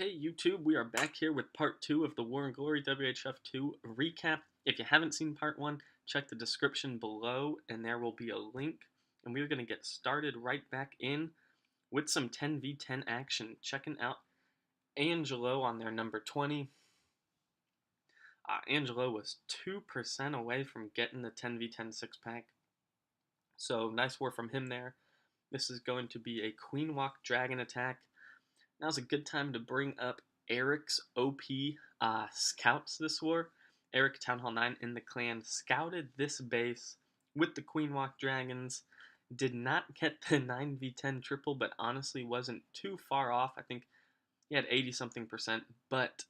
Okay, YouTube, we are back here with part 2 of the War and Glory WHF2 recap. If you haven't seen part 1, check the description below and there will be a link. And we're going to get started right back in with some 10v10 action. Checking out Angelo on their number 20. Angelo was 2% away from getting the 10v10 6-pack. So nice war from him there. This is going to be a Queen Walk Dragon attack. Now's a good time to bring up Eric's OP scouts this war. Eric, Town Hall 9 in the clan, scouted this base with the Queen Walk Dragons. Did not get the 9v10 triple, but honestly wasn't too far off. I think he had 80-something%, but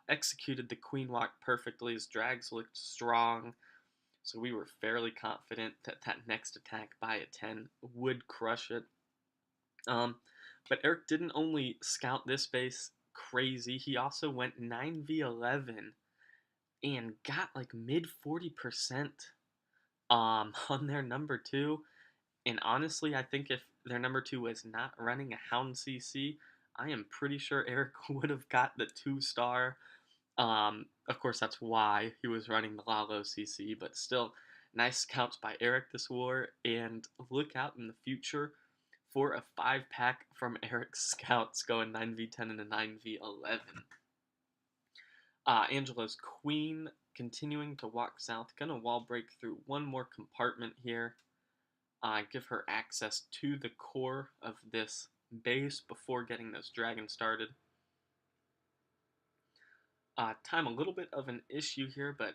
executed the Queen Walk perfectly. His drags looked strong, so we were fairly confident that that next attack by a 10 would crush it. But Eric didn't only scout this base crazy, he also went 9v11 and got like mid 40% on their number 2. And honestly, I think if their number 2 was not running a Hound CC, I am pretty sure Eric would have got the 2-star. Of course, that's why he was running the Lalo CC, but still, nice scouts by Eric this war, and look out in the future for a 5-pack from Eric's scouts going 9v10 and a 9v11. Angelo's Queen continuing to walk south, gonna wall break through one more compartment here. Give her access to the core of this base before getting those dragons started. Time a little bit of an issue here, but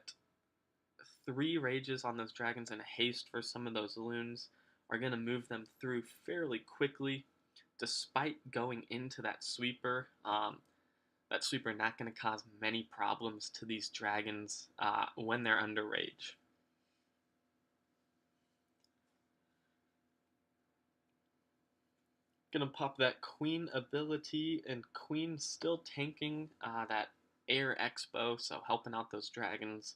3 rages on those dragons and a haste for some of those loons are going to move them through fairly quickly, despite going into that sweeper. That sweeper not going to cause many problems to these dragons when they're under rage. Gonna pop that Queen ability, and Queen still tanking that Air Expo, so helping out those dragons.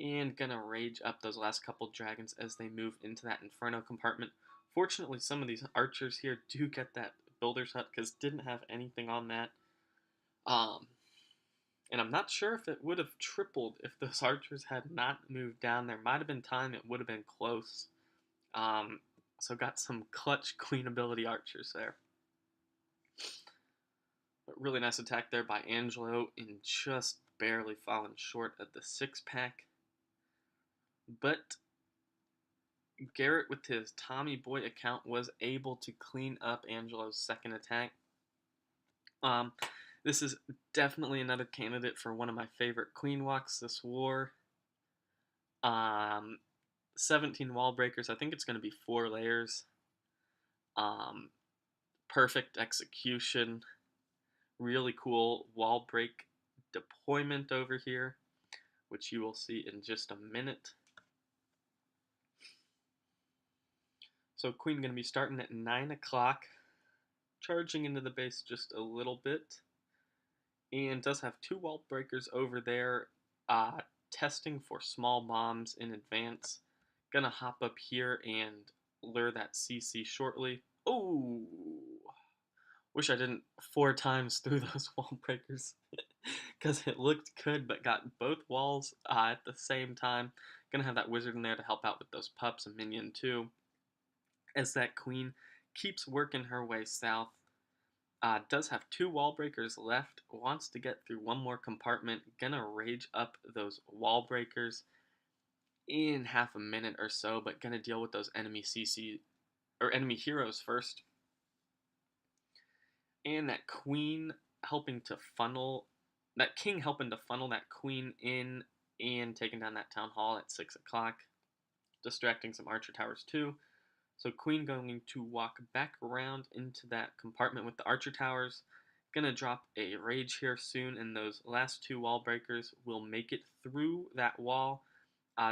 And gonna rage up those last couple dragons as they move into that Inferno compartment. Fortunately, some of these archers here do get that Builder's Hut because didn't have anything on that. And I'm not sure if it would have tripled if those archers had not moved down. There might have been time it would have been close. So got some clutch Queen ability archers there. But really nice attack there by Angelo, and just barely falling short of the 6-pack. But Garrett, with his Tommy Boy account, was able to clean up Angelo's second attack. This is definitely another candidate for one of my favorite Queen Walks this war. 17 wall breakers. I think it's going to be 4 layers. Perfect execution. Really cool wall break deployment over here, which you will see in just a minute. So Queen going to be starting at 9 o'clock, charging into the base just a little bit, and does have 2 wall breakers over there, testing for small bombs in advance. Gonna hop up here and lure that CC shortly. Oh! Wish I didn't 4 times through those wall breakers, because it looked good, but got both walls at the same time. Gonna have that wizard in there to help out with those pups and minion too. As that Queen keeps working her way south. Does have 2 wall breakers left, wants to get through one more compartment, gonna rage up those wall breakers in half a minute or so, but gonna deal with those enemy CC or enemy heroes first. And that Queen helping to funnel, that King helping to funnel that Queen in and taking down that Town Hall at 6 o'clock, distracting some archer towers too. So Queen going to walk back around into that compartment with the archer towers. Gonna drop a rage here soon, and those last 2 wall breakers will make it through that wall.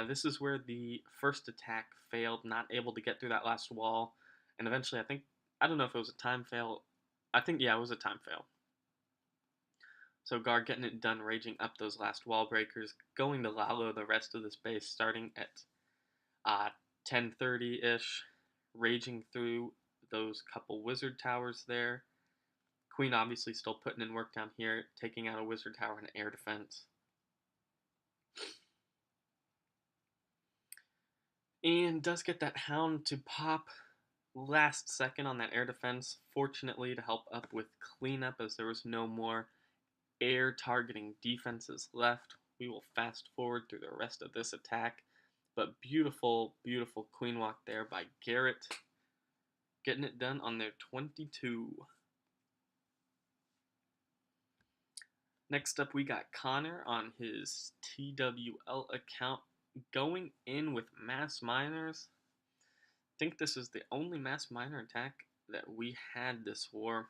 This is where the first attack failed, not able to get through that last wall. And eventually, I don't know if it was a time fail. I think, yeah, it was a time fail. So Gar getting it done, raging up those last wall breakers, going to Lalo the rest of this base, starting at 10:30-ish. Raging through those couple wizard towers there. Queen obviously still putting in work down here, taking out a wizard tower and air defense. And does get that hound to pop last second on that air defense, fortunately to help up with cleanup as there was no more air targeting defenses left. We will fast forward through the rest of this attack, but beautiful, beautiful queen walk there by Garrett, getting it done on their 22. Next up, we got Connor on his TWL account going in with mass miners. I think this is the only mass miner attack that we had this war.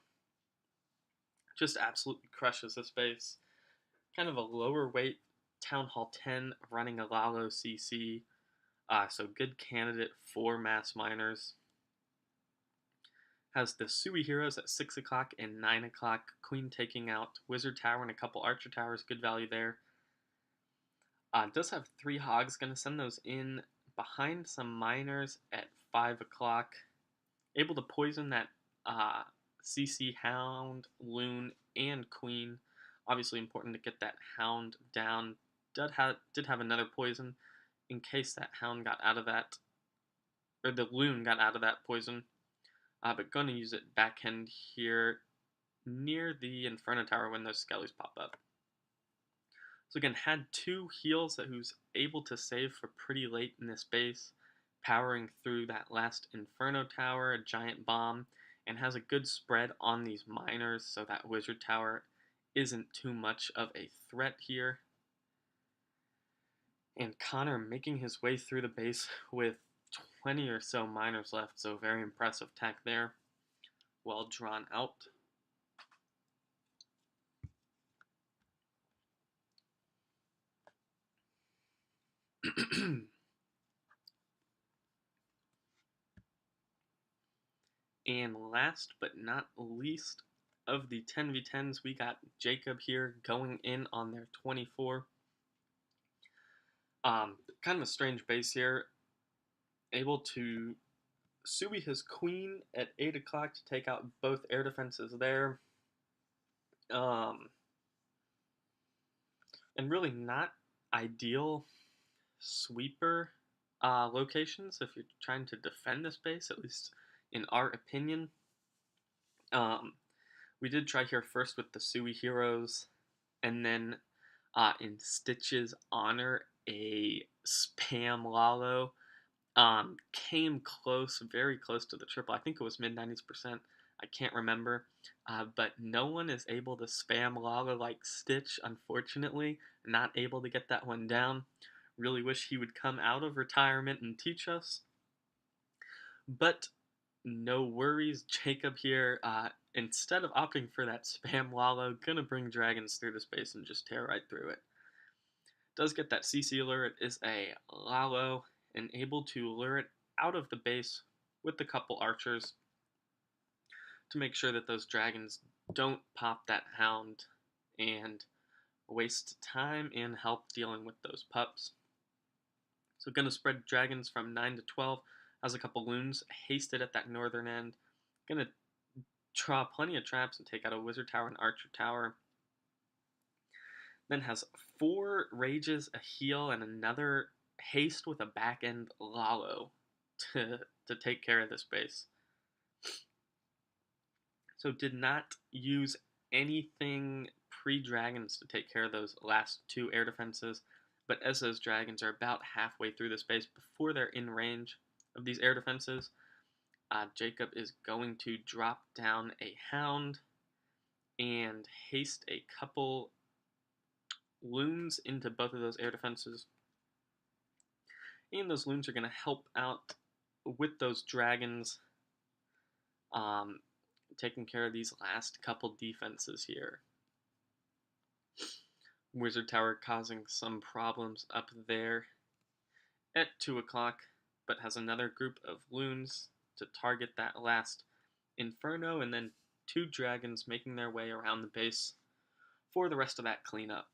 Just absolutely crushes this base. Kind of a lower weight Town Hall 10 running a Lalo CC. So good candidate for mass miners. Has the Sui heroes at 6 o'clock and 9 o'clock. Queen taking out Wizard Tower and a couple Archer Towers. Good value there. Does have 3 Hogs. Going to send those in behind some miners at 5 o'clock. Able to poison that CC Hound, Loon, and Queen. Obviously important to get that Hound down. Did have another poison in case that Hound got out of that, or the Loon got out of that poison. But going to use it backhand here near the Inferno Tower when those Skellies pop up. So again, had 2 heals that who's able to save for pretty late in this base, powering through that last Inferno Tower, a giant bomb, and has a good spread on these miners so that Wizard Tower isn't too much of a threat here. And Connor making his way through the base with 20 or so miners left, so very impressive attack there. Well drawn out. And last but not least of the 10v10s, we got Jacob here going in on their 24. Kind of a strange base here. Able to Sui his queen at 8 o'clock to take out both air defenses there. And really not ideal sweeper locations if you're trying to defend this base, at least in our opinion. We did try here first with the Sui heroes, and then in Stitch's honor, a spam Lalo. Came close, very close to the triple. I think it was mid-90s%. I can't remember. But no one is able to spam Lalo like Stitch, unfortunately. Not able to get that one down. Really wish he would come out of retirement and teach us. But no worries. Jacob here, instead of opting for that spam Lalo, gonna bring dragons through the space and just tear right through it. Does get that CC lure. It is a Lalo, and able to lure it out of the base with a couple archers to make sure that those dragons don't pop that hound and waste time and help dealing with those pups. So going to spread dragons from 9 to 12. Has a couple loons hasted at that northern end. Going to draw plenty of traps and take out a wizard tower and archer tower. Then has 4 rages, a heal, and another haste with a back end Lalo to take care of this base. So did not use anything pre-dragons to take care of those last 2 air defenses, but as those dragons are about halfway through the space before they're in range of these air defenses, Jacob is going to drop down a hound and haste a couple loons into both of those air defenses. And those loons are going to help out with those dragons, taking care of these last couple defenses here. Wizard Tower causing some problems up there at 2 o'clock, but has another group of loons to target that last Inferno, and then 2 dragons making their way around the base for the rest of that cleanup.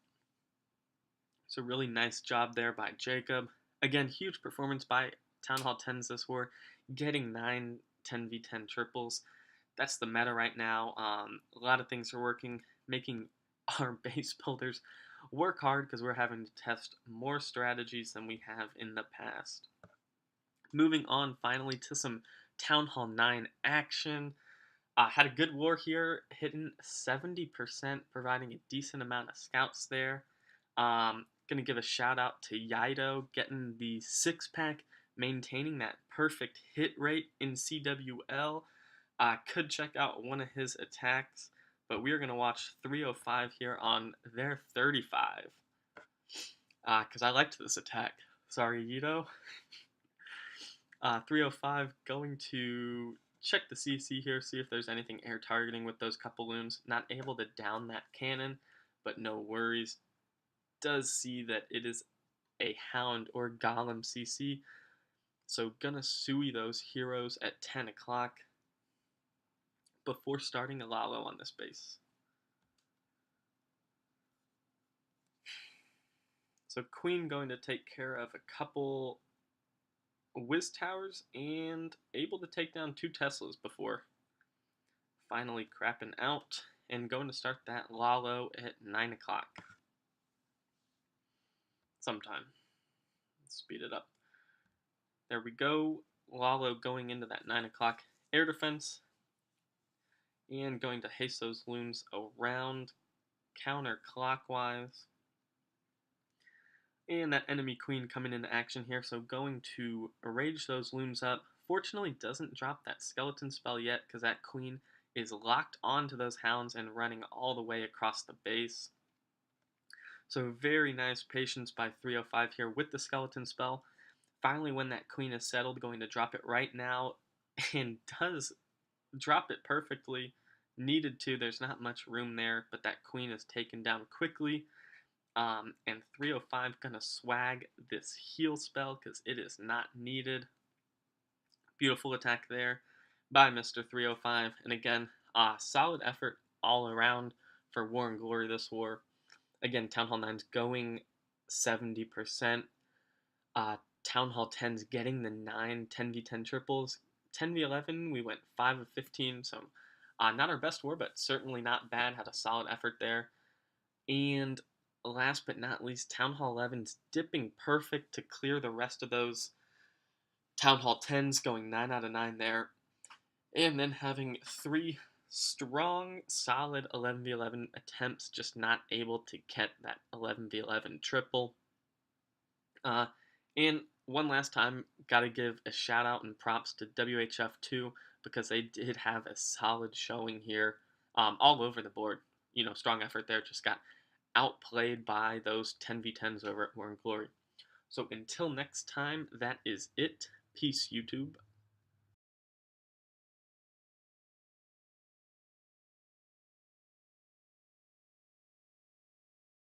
So really nice job there by Jacob. Again, huge performance by Town Hall 10s this war, getting 9 10v10 triples. That's the meta right now. A lot of things are working, making our base builders work hard because we're having to test more strategies than we have in the past. Moving on finally to some Town Hall 9 action. Had a good war here, hitting 70%, providing a decent amount of scouts there. Gonna give a shout out to Yaido getting the 6-pack, maintaining that perfect hit rate in CWL. Could check out one of his attacks, but we are gonna watch 305 here on their 35. Because I liked this attack. Sorry, Yaido. 305 going to check the CC here, see if there's anything air targeting with those couple loons. Not able to down that cannon, but no worries. Does see that it is a Hound or Golem CC, so gonna sui those heroes at 10 o'clock before starting a Lalo on this base. So Queen going to take care of a couple Wiz Towers and able to take down 2 Teslas before finally crapping out and going to start that Lalo at 9 o'clock. Sometime. Let's speed it up. There we go. Lalo going into that 9 o'clock air defense and going to haste those loons around counterclockwise. And that enemy queen coming into action here, so going to rage those loons up. Fortunately, doesn't drop that skeleton spell yet because that queen is locked onto those hounds and running all the way across the base. So very nice patience by 305 here with the skeleton spell. Finally, when that queen is settled, going to drop it right now, and does drop it perfectly. Needed to, there's not much room there, but that queen is taken down quickly. And 305 gonna swag this heal spell because it is not needed. Beautiful attack there by Mr. 305. And again, solid effort all around for War and Glory this war. Again, Town Hall 9's going 70%. Town Hall 10's getting the 9 10v10 triples. 10v11, we went 5 of 15, so not our best war, but certainly not bad. Had a solid effort there. And last but not least, Town Hall 11's dipping perfect to clear the rest of those Town Hall 10s, going 9 out of 9 there. And then having 3 strong, solid 11v11 attempts, just not able to get that 11v11 triple. And one last time, gotta give a shout out and props to WHF2 because they did have a solid showing here, all over the board. You know, strong effort there, just got outplayed by those 10v10s over at War and Glory. So until next time, that is it. Peace, YouTube.